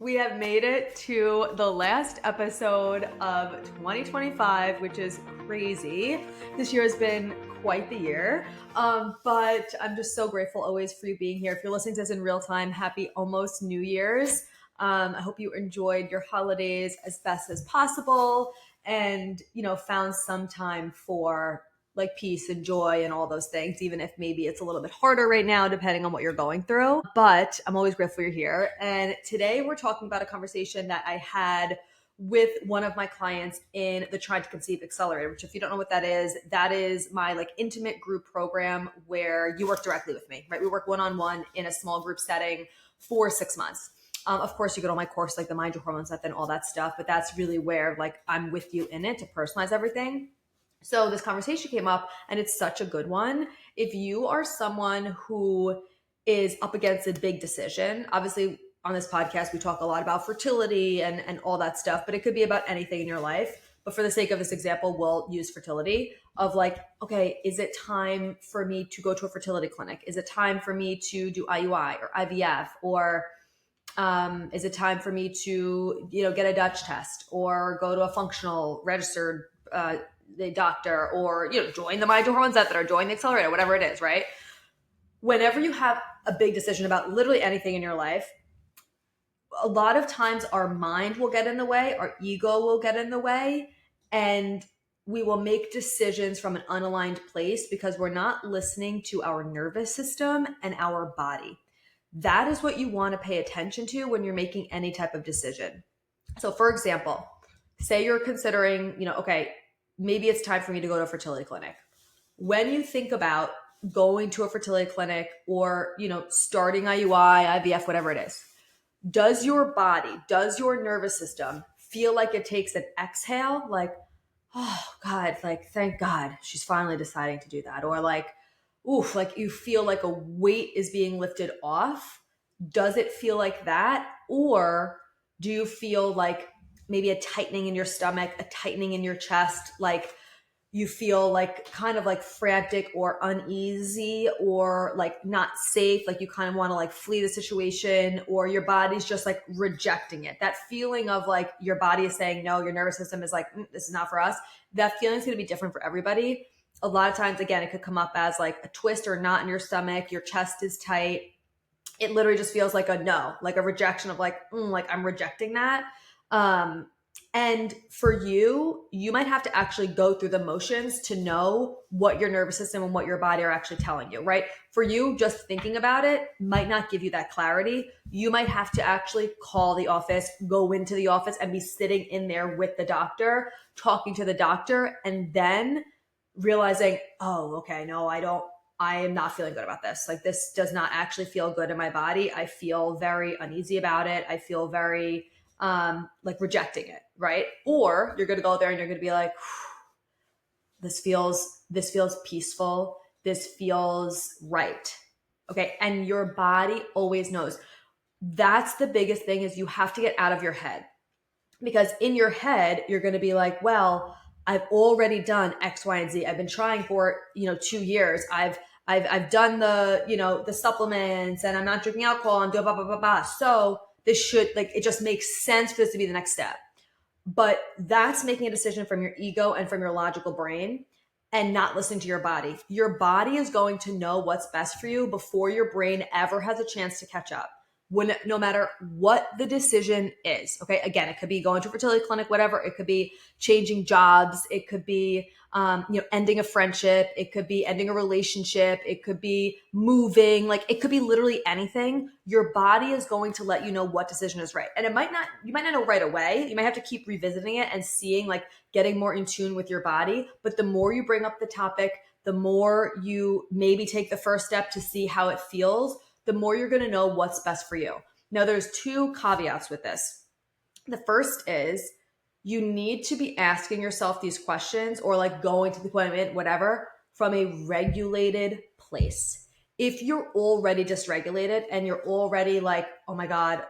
We have made it to the last episode of 2025, which is crazy. This year has been quite the year, but I'm just so grateful always for you being here. If you're listening to this in real time, happy almost New Year's. I hope you enjoyed your holidays as best as possible and, found some time for like peace and joy and all those things, even if maybe it's a little bit harder right now, depending on what you're going through. But I'm always grateful you're here. And today we're talking about a conversation that I had with one of my clients in the Try to Conceive Accelerator, which if you don't know what that is my like intimate group program where you work directly with me, right? We work one-on-one in a small group setting for 6 months. Of course, you get on my course, like the Mind Your Hormones Method and all that stuff, but that's really where like I'm with you in it to personalize everything. So this conversation came up and it's such a good one. If you are someone who is up against a big decision, obviously on this podcast, we talk a lot about fertility and all that stuff, but it could be about anything in your life. But for the sake of this example, we'll use fertility of like, okay, is it time for me to go to a fertility clinic? Is it time for me to do IUI or IVF? Or is it time for me to, get a Dutch test or go to a functional registered the doctor or, join the Mind Your Hormones Method or join the accelerator, whatever it is, right? Whenever you have a big decision about literally anything in your life, a lot of times our mind will get in the way, our ego will get in the way, and we will make decisions from an unaligned place because we're not listening to our nervous system and our body. That is what you want to pay attention to when you're making any type of decision. So for example, say you're considering, okay, maybe it's time for me to go to a fertility clinic. When you think about going to a fertility clinic or, starting IUI, IVF, whatever it is, does your body, does your nervous system feel like it takes an exhale? Like, oh God, like, thank God she's finally deciding to do that. Or like, oof, like you feel like a weight is being lifted off. Does it feel like that? Or do you feel like maybe a tightening in your stomach, a tightening in your chest, like you feel like kind of like frantic or uneasy or like not safe, like you kind of want to like flee the situation, or your body's just like rejecting it? That feeling of like your body is saying no, your nervous system is like, this is not for us. That feeling is going to be different for everybody. A lot of times, again, it could come up as like a twist or knot in your stomach, your chest is tight. It literally just feels like a no, like a rejection of like, like I'm rejecting that. And for you, you might have to actually go through the motions to know what your nervous system and what your body are actually telling you, right? For you, just thinking about it might not give you that clarity. You might have to actually call the office, go into the office and be sitting in there with the doctor, talking to the doctor, and then realizing, oh, okay, no, I am not feeling good about this. Like this does not actually feel good in my body. I feel very uneasy about it. I feel very like rejecting it, right? Or you're going to go there and you're going to be like, this feels peaceful. This feels right. Okay. And your body always knows. That's the biggest thing, is you have to get out of your head, because in your head, you're going to be like, well, I've already done X, Y, and Z. I've been trying for, 2 years. I've done the, the supplements, and I'm not drinking alcohol and blah, blah, blah, blah, blah. So this should, like, it just makes sense for this to be the next step. But that's making a decision from your ego and from your logical brain and not listening to your body. Your body is going to know what's best for you before your brain ever has a chance to catch up. No matter what the decision is. Okay. Again, it could be going to a fertility clinic, whatever. It could be changing jobs. It could be, ending a friendship. It could be ending a relationship. It could be moving. Like it could be literally anything. Your body is going to let you know what decision is right. And you might not know right away. You might have to keep revisiting it and seeing, like, getting more in tune with your body. But the more you bring up the topic, the more you maybe take the first step to see how it feels, the more you're going to know what's best for you. Now, there's 2 caveats with this. The first is you need to be asking yourself these questions, or like going to the appointment, whatever, from a regulated place. If you're already dysregulated and you're already like, oh my God,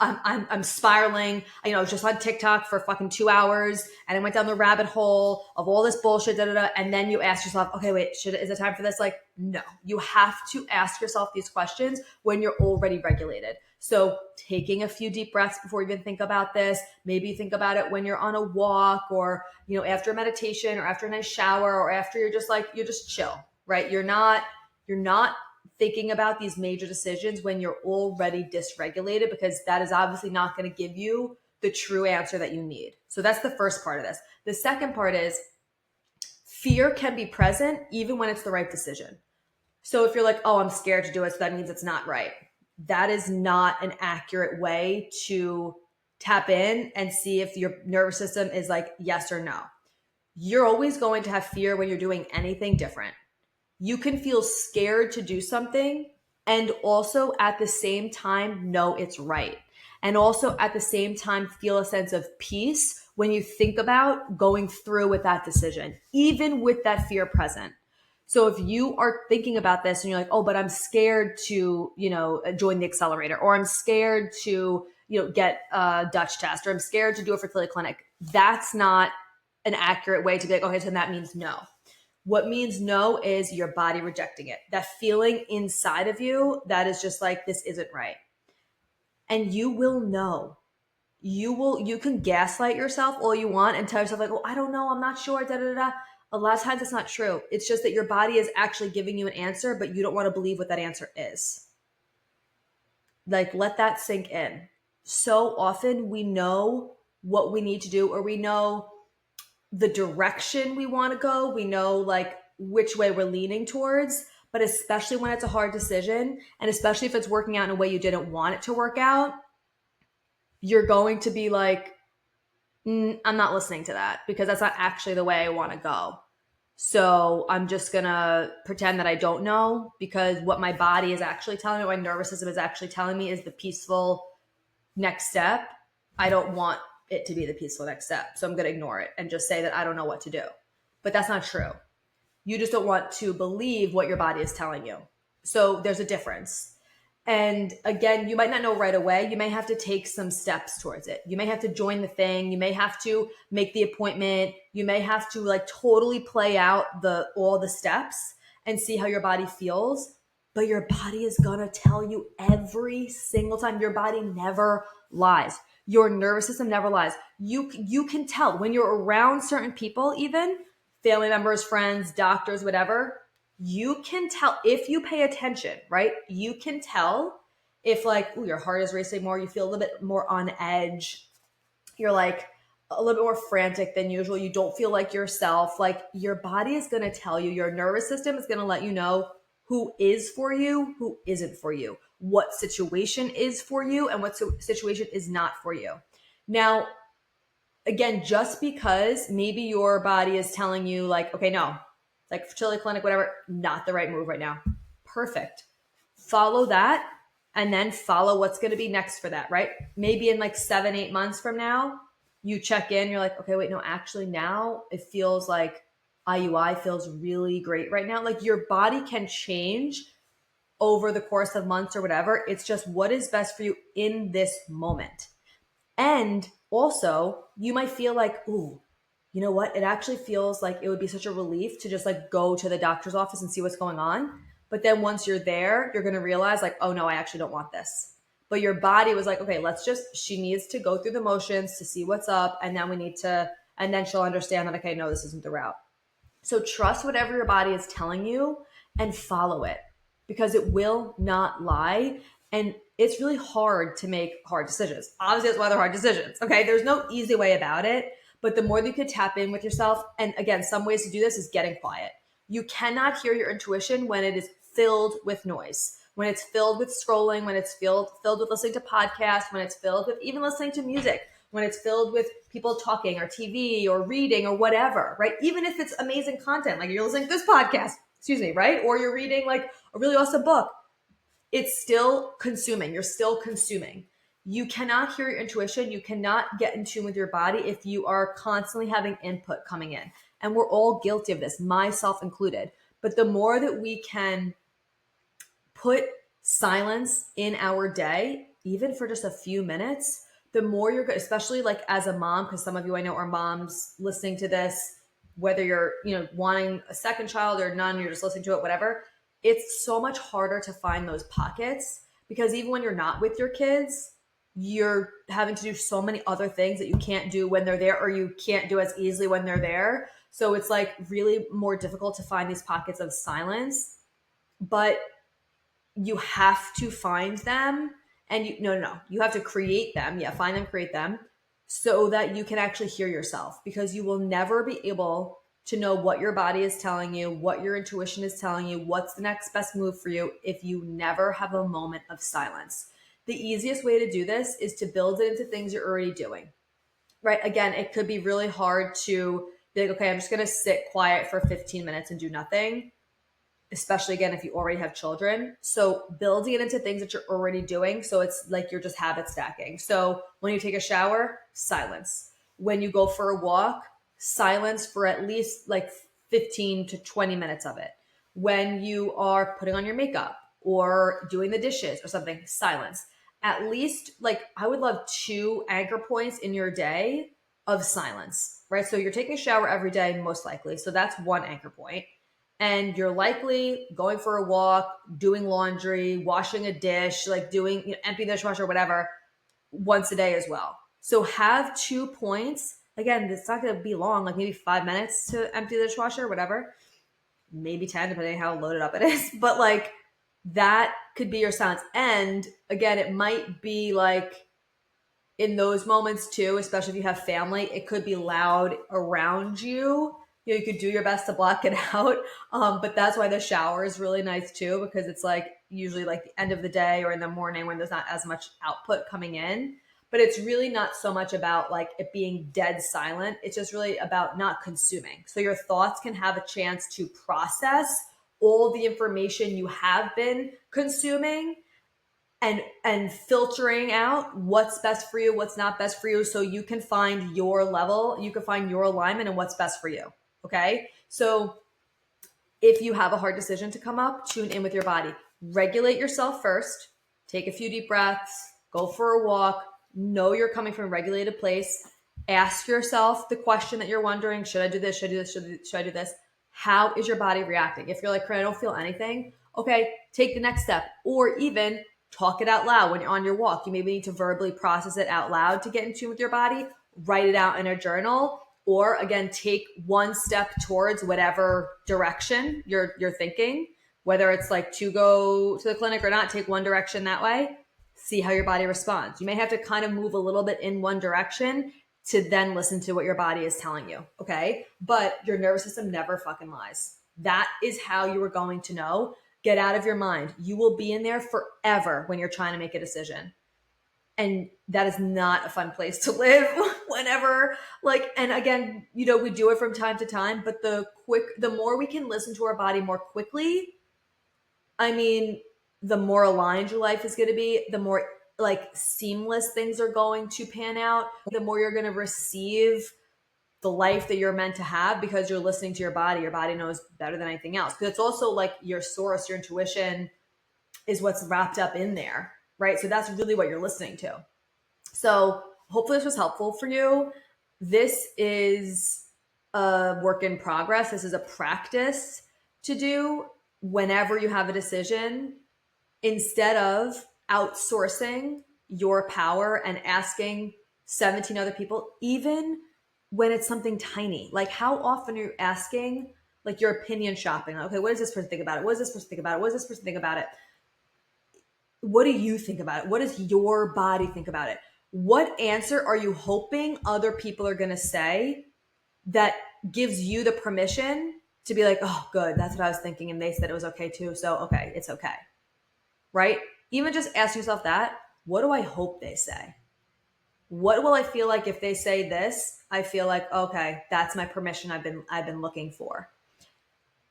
I'm spiraling. I was just on TikTok for fucking 2 hours and I went down the rabbit hole of all this bullshit, and then you ask yourself, okay, wait, is it time for this? Like, no, you have to ask yourself these questions when you're already regulated. So taking a few deep breaths before you even think about this, maybe think about it when you're on a walk or, after meditation or after a nice shower or after you're just chill, right? You're not thinking about these major decisions when you're already dysregulated, because that is obviously not going to give you the true answer that you need. So that's the first part of this. The second part is fear can be present even when it's the right decision. So if you're like, oh, I'm scared to do it, so that means it's not right. That is not an accurate way to tap in and see if your nervous system is like yes or no. You're always going to have fear when you're doing anything different. You can feel scared to do something and also at the same time know it's right. And also at the same time feel a sense of peace when you think about going through with that decision, even with that fear present. So if you are thinking about this and you're like, oh, but I'm scared to, join the accelerator, or I'm scared to, get a Dutch test, or I'm scared to do a fertility clinic, that's not an accurate way to be like, okay, so that means no. What means no is your body rejecting it. That feeling inside of you that is just like, this isn't right. And you will know. You can gaslight yourself all you want and tell yourself like, oh, I don't know, I'm not sure, da da da. A lot of times it's not true. It's just that your body is actually giving you an answer, but you don't want to believe what that answer is. Like, let that sink in. So often we know what we need to do, or we know the direction we want to go. We know like which way we're leaning towards, but especially when it's a hard decision, and especially if it's working out in a way you didn't want it to work out, you're going to be like, I'm not listening to that because that's not actually the way I want to go. So I'm just going to pretend that I don't know, because what my body is actually telling me, what my nervous system is actually telling me is the peaceful next step. I don't want it to be the peaceful next step. So I'm going to ignore it and just say that I don't know what to do. But that's not true. You just don't want to believe what your body is telling you. So there's a difference. And again, you might not know right away. You may have to take some steps towards it. You may have to join the thing. You may have to make the appointment. You may have to like totally play out all the steps and see how your body feels. But your body is going to tell you every single time. Your body never lies. Your nervous system never lies. You can tell when you're around certain people, even family members, friends, doctors, whatever. You can tell if you pay attention, right? You can tell if like, ooh, your heart is racing more, you feel a little bit more on edge. You're like a little bit more frantic than usual. You don't feel like yourself. Like your body is going to tell you, your nervous system is going to let you know who is for you, who isn't for you, what situation is for you, and what situation is not for you. Now, again, just because maybe your body is telling you like, okay, no, like fertility clinic, whatever, not the right move right now. Perfect. Follow that and then follow what's going to be next for that, right? Maybe in like 7-8 months from now, you check in, you're like, okay, wait, no, actually now it feels like IUI feels really great right now. Like your body can change over the course of months or whatever. It's just what is best for you in this moment. And also, you might feel like, ooh, you know what? It actually feels like it would be such a relief to just like go to the doctor's office and see what's going on. But then once you're there, you're going to realize like, oh no, I actually don't want this. But your body was like, okay, she needs to go through the motions to see what's up. And then she'll understand that, okay, no, this isn't the route. So trust whatever your body is telling you and follow it, because it will not lie. And it's really hard to make hard decisions. Obviously, that's why they're hard decisions. Okay. There's no easy way about it. But the more that you could tap in with yourself, and again, some ways to do this is getting quiet. You cannot hear your intuition when it is filled with noise, when it's filled with scrolling, when it's filled with listening to podcasts, when it's filled with even listening to music, when it's filled with people talking or TV or reading or whatever, right? Even if it's amazing content, like you're listening to this podcast, right? Or you're reading like a really awesome book, it's still consuming. You're still consuming. You cannot hear your intuition. You cannot get in tune with your body if you are constantly having input coming in. And we're all guilty of this, myself included. But the more that we can put silence in our day, even for just a few minutes, the more you're good, especially like as a mom, because some of you I know are moms listening to this, whether you're, wanting a second child or none, you're just listening to it, whatever. It's so much harder to find those pockets because even when you're not with your kids, you're having to do so many other things that you can't do when they're there, or you can't do as easily when they're there. So it's like really more difficult to find these pockets of silence, but you have to find them. And you have to create them. Yeah, find them, create them, so that you can actually hear yourself, because you will never be able to know what your body is telling you, what your intuition is telling you, what's the next best move for you, if you never have a moment of silence. The easiest way to do this is to build it into things you're already doing, right? Again, it could be really hard to be like, okay, I'm just going to sit quiet for 15 minutes and do nothing, especially again if you already have children. So building it into things that you're already doing, so it's like you're just habit stacking. So when you take a shower, silence. When you go for a walk, silence for at least like 15 to 20 minutes of it. When you are putting on your makeup or doing the dishes or something, silence. At least, like, I would love 2 anchor points in your day of silence, right? So you're taking a shower every day, most likely, so that's one anchor point. And you're likely going for a walk, doing laundry, washing a dish, like doing, empty the dishwasher, whatever, once a day as well. So have 2 points. Again, it's not going to be long, like maybe 5 minutes to empty the dishwasher, whatever, maybe 10, depending on how loaded up it is. But like, that could be your silence. And again, it might be like in those moments too, especially if you have family, it could be loud around you. You could do your best to block it out. But that's why the shower is really nice too, because it's like usually like the end of the day or in the morning when there's not as much output coming in. But it's really not so much about like it being dead silent. It's just really about not consuming. So your thoughts can have a chance to process all the information you have been consuming, and filtering out what's best for you, what's not best for you, so you can find your level, you can find your alignment and what's best for you. Okay? So if you have a hard decision to come up, tune in with your body. Regulate yourself first. Take a few deep breaths, go for a walk, know you're coming from a regulated place. Ask yourself the question that you're wondering, should I do this? Should I do this? Should I do this? How is your body reacting? If you're like, Corinne, I don't feel anything, okay, take the next step. Or even talk it out loud when you're on your walk. You maybe need to verbally process it out loud to get in tune with your body. Write it out in a journal, or again, take one step towards whatever direction you're thinking, whether it's like to go to the clinic or not. Take one direction that way. See how your body responds. You may have to kind of move a little bit in one direction to then listen to what your body is telling you. Okay. But your nervous system never fucking lies. That is how you are going to know. Get out of your mind. You will be in there forever when you're trying to make a decision. And that is not a fun place to live whenever, like, and again, we do it from time to time, but the more we can listen to our body more quickly, I mean, the more aligned your life is going to be, the more like seamless things are going to pan out, the more you're going to receive the life that you're meant to have, because you're listening to your body. Your body knows better than anything else. Because it's also like your source, your intuition is what's wrapped up in there, right? So that's really what you're listening to. So hopefully this was helpful for you. This is a work in progress. This is a practice to do whenever you have a decision, instead of outsourcing your power and asking 17 other people, even when it's something tiny. Like, how often are you asking, like, your opinion shopping? Okay, what does this person think about it? What does this person think about it? What does this person think about it? What do you think about it? What does your body think about it? What answer are you hoping other people are going to say that gives you the permission to be like, oh, good, that's what I was thinking, and they said it was okay too, so okay, it's okay, right? Even just ask yourself that. What do I hope they say? What will I feel like if they say this? I feel like, okay, that's my permission I've been looking for.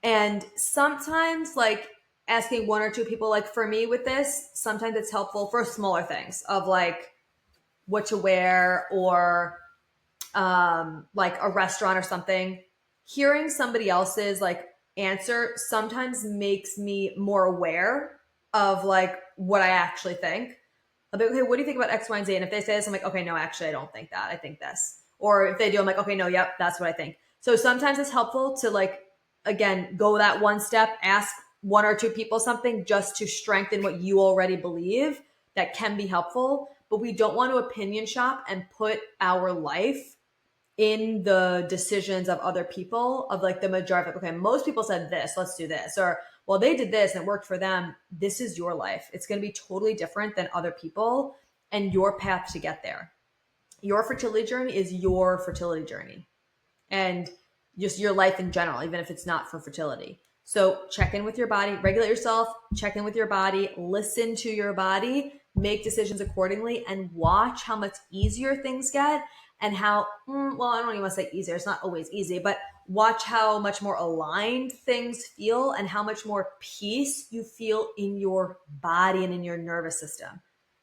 And sometimes, like, asking 1 or 2 people, like for me with this, sometimes it's helpful for smaller things of like what to wear, or like a restaurant or something. Hearing somebody else's like answer sometimes makes me more aware of like what I actually think. I'll be like, okay, what do you think about X, Y, and Z? And if they say this, I'm like, okay, no, actually, I don't think that. I think this. Or if they do, I'm like, okay, no, yep, that's what I think. So sometimes it's helpful to like, again, go that one step, ask one or two people something just to strengthen what you already believe. That can be helpful, but we don't want to opinion shop and put our life in the decisions of other people, of like the majority of, okay, most people said this, let's do this. Or, well, they did this and it worked for them. This is your life. It's going to be totally different than other people and your path to get there. Your fertility journey is your fertility journey and just your life in general, even if it's not for fertility. So check in with your body, regulate yourself, check in with your body, listen to your body, make decisions accordingly, and watch how much easier things get and how, well, I don't even want to say easier. It's not always easy, but watch how much more aligned things feel and how much more peace you feel in your body and in your nervous system.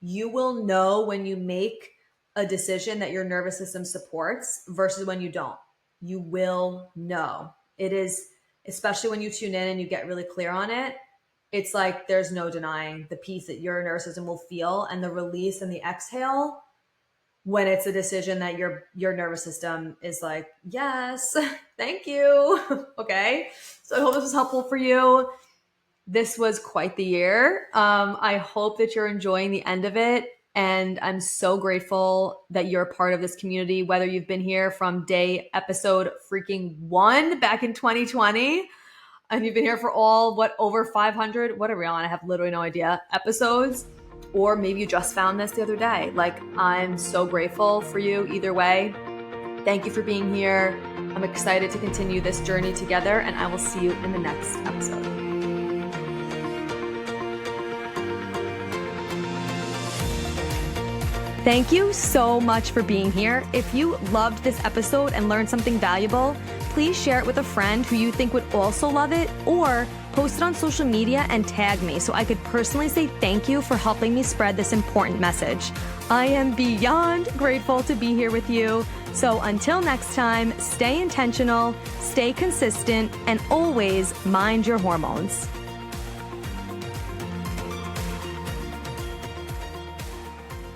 You will know when you make a decision that your nervous system supports versus when you don't. You will know. It is, especially when you tune in and you get really clear on it, it's like there's no denying the peace that your nervous system will feel and the release and the exhale when it's a decision that your nervous system is like, yes, thank you. Okay. So I hope this was helpful for you. This was quite the year. I hope that you're enjoying the end of it. And I'm so grateful that you're a part of this community, whether you've been here from episode freaking 1 back in 2020, and you've been here for all, over 500, what are we on? I have literally no idea, episodes, or maybe you just found this the other day. Like, I'm so grateful for you either way. Thank you for being here. I'm excited to continue this journey together, and I will see you in the next episode. Thank you so much for being here. If you loved this episode and learned something valuable, please share it with a friend who you think would also love it, or post it on social media and tag me so I could personally say thank you for helping me spread this important message. I am beyond grateful to be here with you. So until next time, stay intentional, stay consistent, and always mind your hormones.